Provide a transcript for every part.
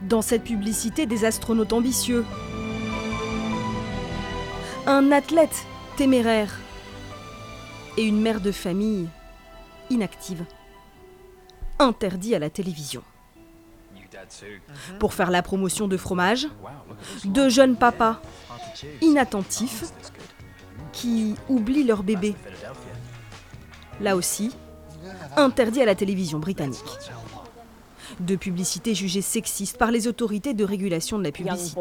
Dans cette publicité, des astronautes ambitieux. Un athlète téméraire. Et une mère de famille inactive. Interdit à la télévision. Pour faire la promotion de fromage, deux jeunes papas inattentifs qui oublient leur bébé. Là aussi, interdit à la télévision britannique. Deux publicités jugées sexistes par les autorités de régulation de la publicité.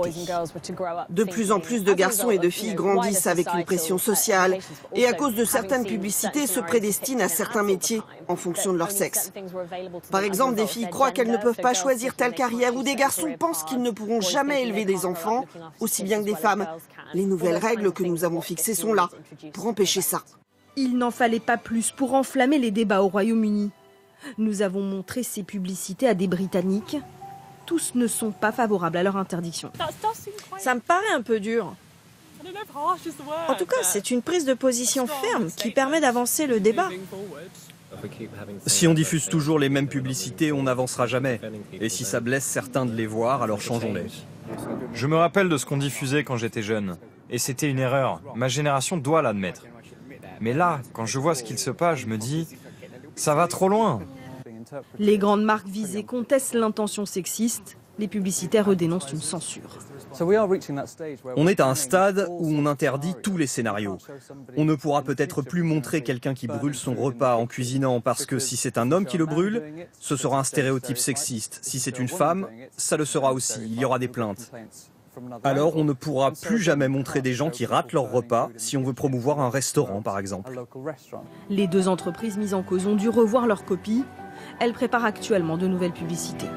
De plus en plus de garçons et de filles grandissent avec une pression sociale et à cause de certaines publicités se prédestinent à certains métiers en fonction de leur sexe. Par exemple, des filles croient qu'elles ne peuvent pas choisir telle carrière ou des garçons pensent qu'ils ne pourront jamais élever des enfants aussi bien que des femmes. Les nouvelles règles que nous avons fixées sont là pour empêcher ça. Il n'en fallait pas plus pour enflammer les débats au Royaume-Uni. Nous avons montré ces publicités à des Britanniques. Tous ne sont pas favorables à leur interdiction. Ça me paraît un peu dur. En tout cas, c'est une prise de position ferme qui permet d'avancer le débat. Si on diffuse toujours les mêmes publicités, on n'avancera jamais. Et si ça blesse certains de les voir, alors changeons-les. Je me rappelle de ce qu'on diffusait quand j'étais jeune. Et c'était une erreur. Ma génération doit l'admettre. Mais là, quand je vois ce qu'il se passe, je me dis... Ça va trop loin. Les grandes marques visées contestent l'intention sexiste. Les publicitaires, eux, dénoncent une censure. On est à un stade où on interdit tous les scénarios. On ne pourra peut-être plus montrer quelqu'un qui brûle son repas en cuisinant parce que si c'est un homme qui le brûle, ce sera un stéréotype sexiste. Si c'est une femme, ça le sera aussi. Il y aura des plaintes. Alors on ne pourra plus jamais montrer des gens qui ratent leur repas si on veut promouvoir un restaurant par exemple. Les deux entreprises mises en cause ont dû revoir leur copie. Elles préparent actuellement de nouvelles publicités.